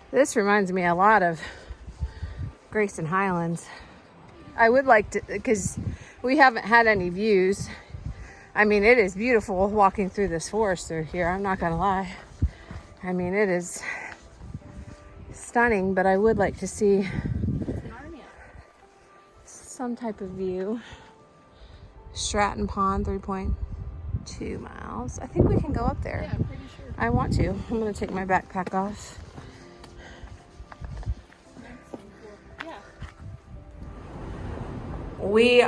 This reminds me a lot of Grayson Highlands. I would like to, because we haven't had any views. I mean, it is beautiful walking through this forest through here. I'm not gonna lie. I mean, it is stunning, but I would like to see some type of view. Stratton Pond, 3.2 miles. I think we can go up there. Yeah, I'm pretty sure. I want to. I'm gonna take my backpack off. We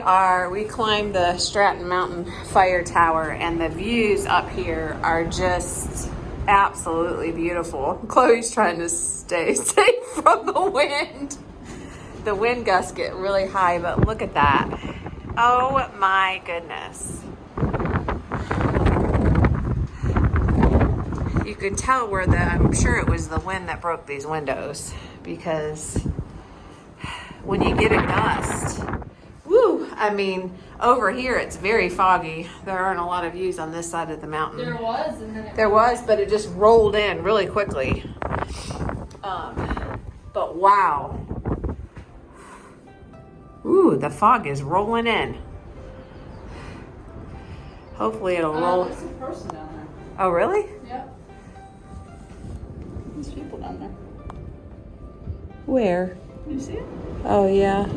climbed the Stratton Mountain fire tower, and the views up here are just absolutely beautiful. Chloe's trying to stay safe from the wind. The wind gusts get really high, but look at that. Oh my goodness. You can tell where I'm sure it was the wind that broke these windows, because when you get a gust, woo, I mean, over here it's very foggy. There aren't a lot of views on this side of the mountain. There was, and then there was, but it just rolled in really quickly. But wow. Ooh, the fog is rolling in. Hopefully it'll roll. There's a person down there. Oh, really? Yep. There's people down there. Where? You see it? Oh, yeah.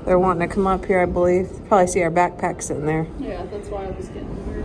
They're wanting to come up here, I believe. Probably see our backpacks sitting there. Yeah, that's why I was getting weird.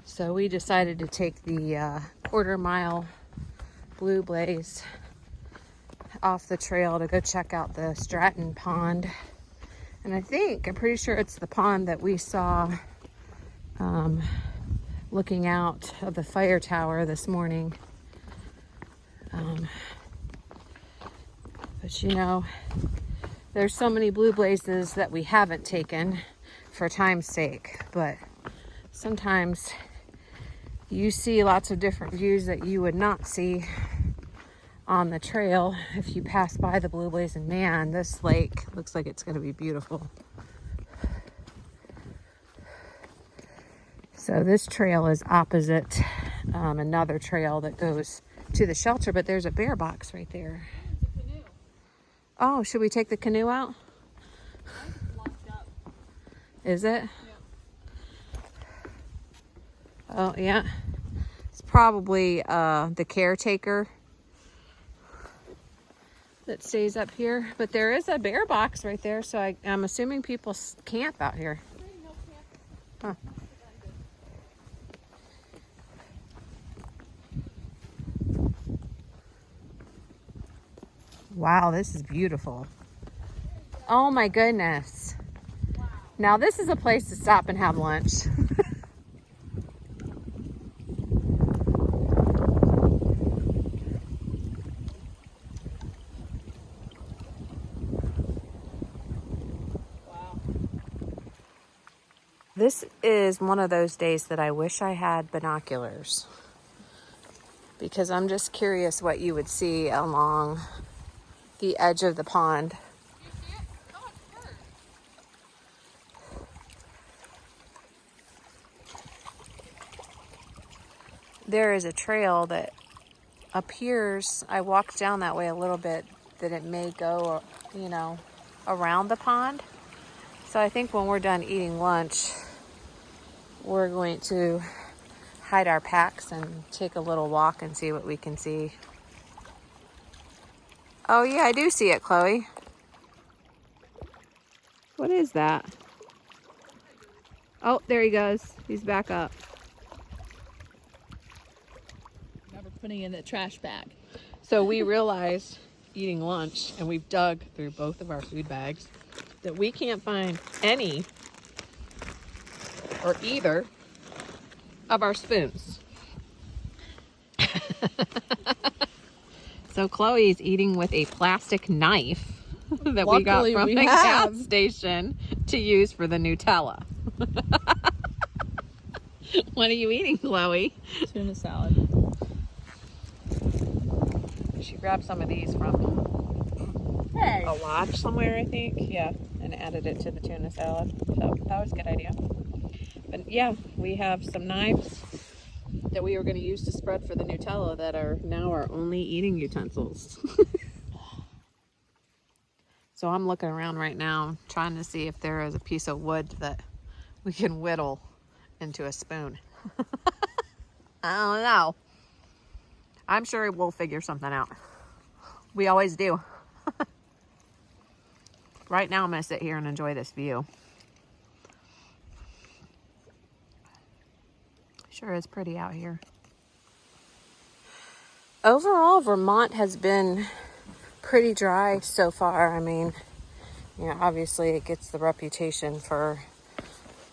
So we decided to take the quarter-mile blue blaze off the trail to go check out the Stratton Pond. And I'm pretty sure it's the pond that we saw looking out of the fire tower this morning. But you know, there's so many blue blazes that we haven't taken for time's sake, but sometimes you see lots of different views that you would not see on the trail if you pass by the blue blaze. And man, this lake looks like it's going to be beautiful. So this trail is opposite another trail that goes to the shelter, but there's a bear box right there. There's a canoe. Oh, should we take the canoe out? It's locked up. Is it? Yeah. Oh, yeah. It's probably the caretaker that stays up here. But there is a bear box right there, so I'm assuming people camp out here. Huh. Wow, this is beautiful. Oh my goodness. Wow. Now this is a place to stop and have lunch. This is one of those days that I wish I had binoculars, because I'm just curious what you would see along the edge of the pond. You see it? Oh, it's bird. There is a trail that appears, I walked down that way a little bit, that it may go, you know, around the pond. So I think when we're done eating lunch, we're going to hide our packs and take a little walk and see what we can see. Oh yeah, I do see it, Chloe. What is that? Oh, there he goes. He's back up. Now we're putting in the trash bag. So we realized eating lunch, and we've dug through both of our food bags, that we can't find any or either of our spoons. So Chloe's eating with a plastic knife that we got Luckily, from we the have. gas station to use for the Nutella. What are you eating, Chloe? Tuna salad. She grabbed some of these from Hey. a lodge somewhere, I think. Yeah, and added it to the tuna salad. So that was a good idea. But yeah, we have some knives that we were going to use to spread for the Nutella that are now our only eating utensils. So I'm looking around right now trying to see if there is a piece of wood that we can whittle into a spoon. I don't know. I'm sure we'll figure something out. We always do. Right now I'm going to sit here and enjoy this view. Sure is pretty out here. Overall, Vermont has been pretty dry so far. I mean, you know, obviously it gets the reputation for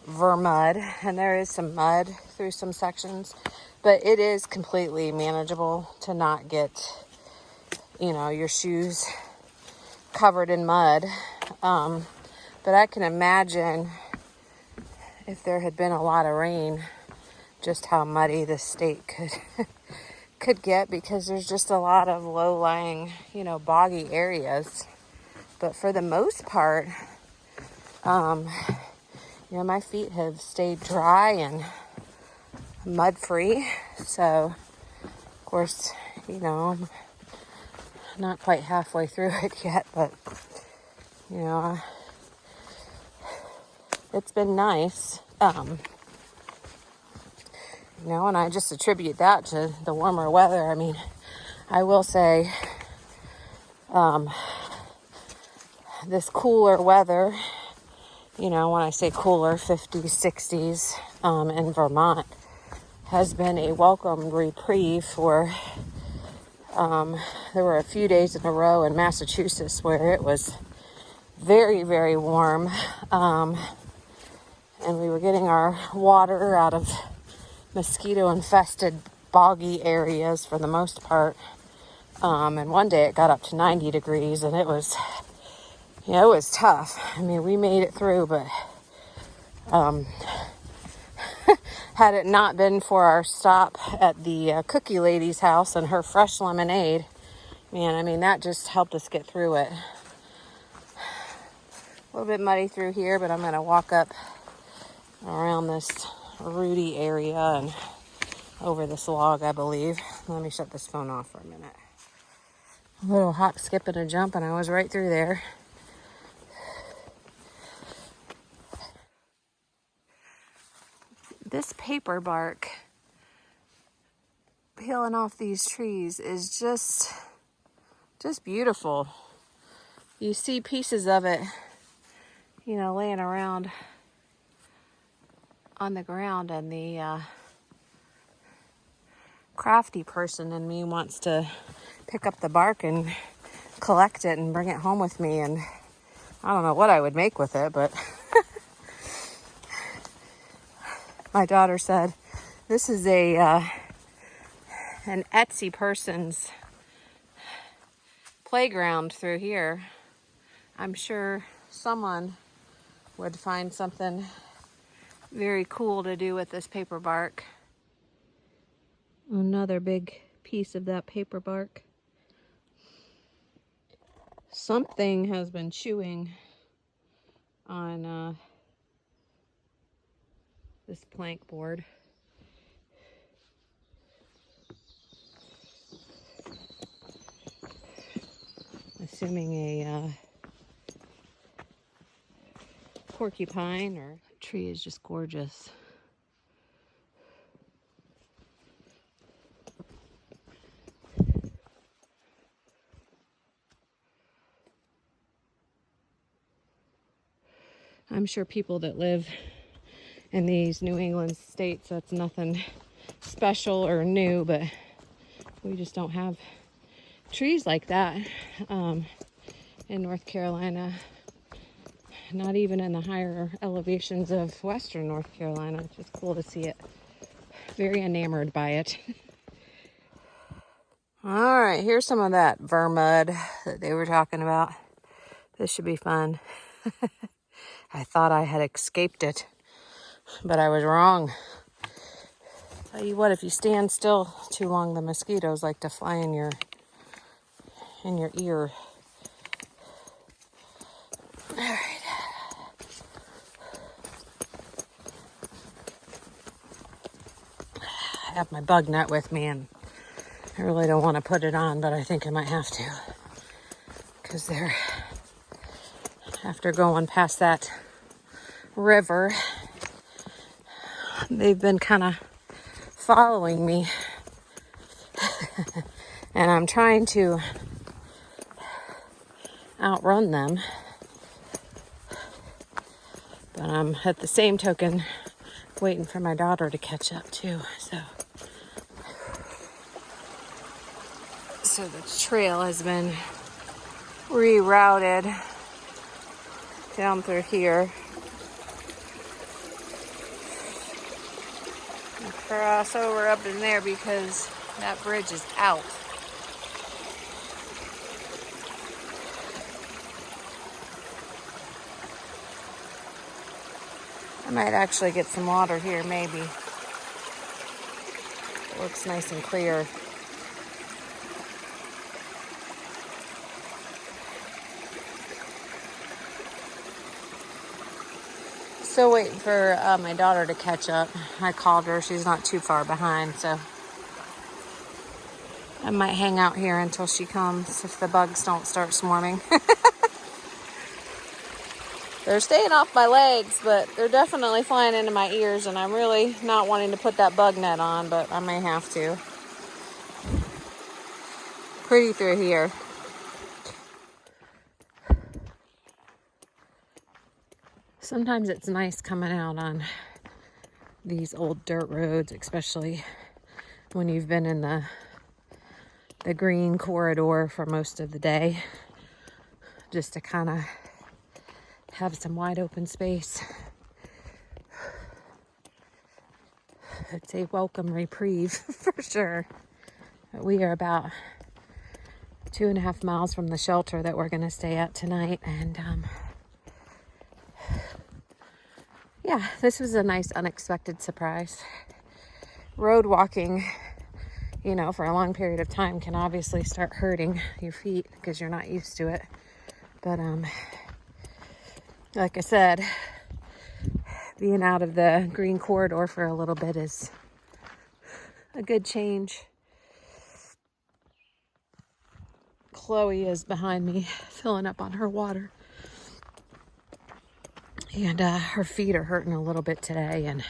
vermud, and there is some mud through some sections, but it is completely manageable to not get, you know, your shoes covered in mud. But I can imagine if there had been a lot of rain, just how muddy this state could get, because there's just a lot of low-lying, you know, boggy areas. But for the most part, you know, my feet have stayed dry and mud-free. So, of course, you know, I'm not quite halfway through it yet, but, you know, it's been nice. You know, and I just attribute that to the warmer weather. I mean, I will say, this cooler weather, you know, when I say cooler, 50s, 60s, in Vermont, has been a welcome reprieve for, there were a few days in a row in Massachusetts where it was very, very warm, and we were getting our water out of mosquito-infested boggy areas for the most part, and one day it got up to 90 degrees, and it was, you know, it was tough. I mean, we made it through, but had it not been for our stop at the cookie lady's house and her fresh lemonade, man, I mean, that just helped us get through it. A little bit muddy through here, but I'm going to walk up around this rooty area and over this log, I believe. Let me shut this phone off for a minute. A little hop, skip, and a jump, and I was right through there. This paper bark peeling off these trees is just beautiful. You see pieces of it, you know, laying around on the ground, and the crafty person in me wants to pick up the bark and collect it and bring it home with me, and I don't know what I would make with it, but my daughter said this is an Etsy person's playground through here. I'm sure someone would find something very cool to do with this paper bark. Another big piece of that paper bark. Something has been chewing on this plank board. Assuming a porcupine or tree is just gorgeous. I'm sure people that live in these New England states, that's nothing special or new, but we just don't have trees like that in North Carolina. Not even in the higher elevations of western North Carolina. It's just cool to see it. Very enamored by it. All right, here's some of that Vermont that they were talking about. This should be fun. I thought I had escaped it, but I was wrong. Tell you what, if you stand still too long, the mosquitoes like to fly in your ear. All right. I have my bug net with me, and I really don't want to put it on, but I think I might have to, because they're, after going past that river, they've been kind of following me. And I'm trying to outrun them, but I'm at the same token waiting for my daughter to catch up too. So the trail has been rerouted down through here. And cross over up in there because that bridge is out. I might actually get some water here, maybe. It looks nice and clear. Still waiting for my daughter to catch up. I called her. She's not too far behind, so I might hang out here until she comes if the bugs don't start swarming. They're staying off my legs, but they're definitely flying into my ears, and I'm really not wanting to put that bug net on, but I may have to. Pretty through here. Sometimes it's nice coming out on these old dirt roads, especially when you've been in the green corridor for most of the day, just to kind of have some wide open space. It's a welcome reprieve for sure. We are about 2.5 miles from the shelter that we're going to stay at tonight, and yeah, this was a nice unexpected surprise. Road walking, you know, for a long period of time can obviously start hurting your feet because you're not used to it. But like I said, being out of the green corridor for a little bit is a good change. Chloe is behind me filling up on her water. And her feet are hurting a little bit today, and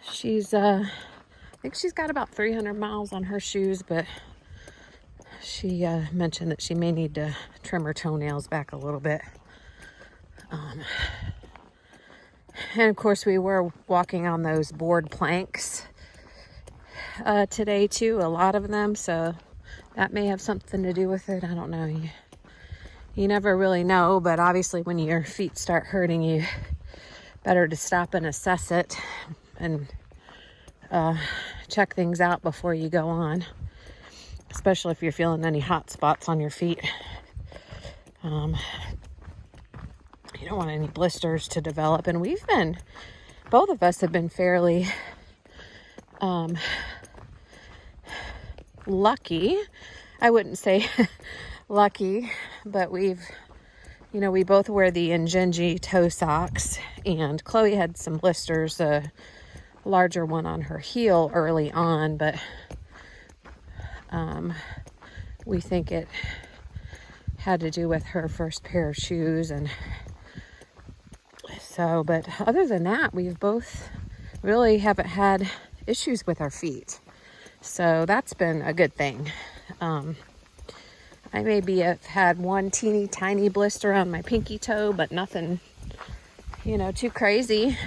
she's, I think she's got about 300 miles on her shoes, but she mentioned that she may need to trim her toenails back a little bit. And of course, we were walking on those board planks today too, a lot of them, so that may have something to do with it. I don't know. You never really know, but obviously when your feet start hurting, you better to stop and assess it and check things out before you go on, especially if you're feeling any hot spots on your feet. You don't want any blisters to develop, and both of us have been fairly lucky. I wouldn't say lucky, but we both wear the Injinji toe socks, and Chloe had some blisters, a larger one on her heel early on, but we think it had to do with her first pair of shoes. And so, but other than that, we've both really haven't had issues with our feet. So that's been a good thing. I maybe have had one teeny tiny blister on my pinky toe, but nothing, too crazy.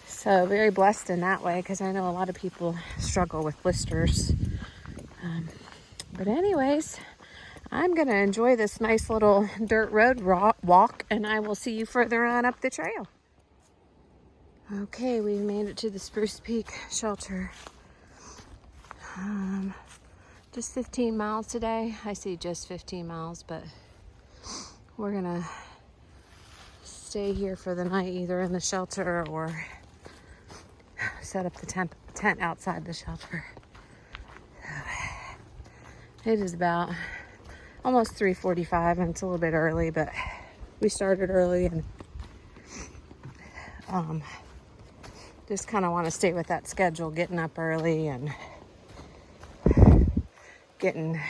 So very blessed in that way, because I know a lot of people struggle with blisters. But anyways, I'm going to enjoy this nice little dirt road walk, and I will see you further on up the trail. Okay, we made it to the Spruce Peak shelter. Just 15 miles today. I say just 15 miles, but we're gonna stay here for the night, either in the shelter or set up the tent outside the shelter. It is about almost 3:45, and it's a little bit early, but we started early, and just kind of want to stay with that schedule, getting up early and getting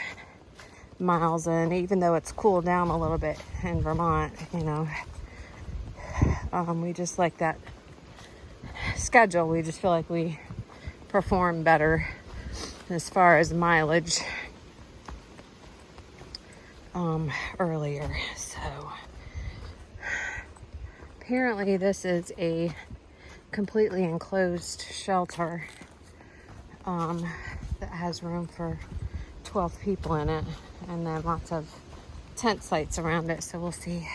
miles in, even though it's cooled down a little bit in Vermont. We just like that schedule. We just feel like we perform better as far as mileage earlier. So apparently this is a completely enclosed shelter that has room for 12 people in it, and then lots of tent sites around it. So we'll see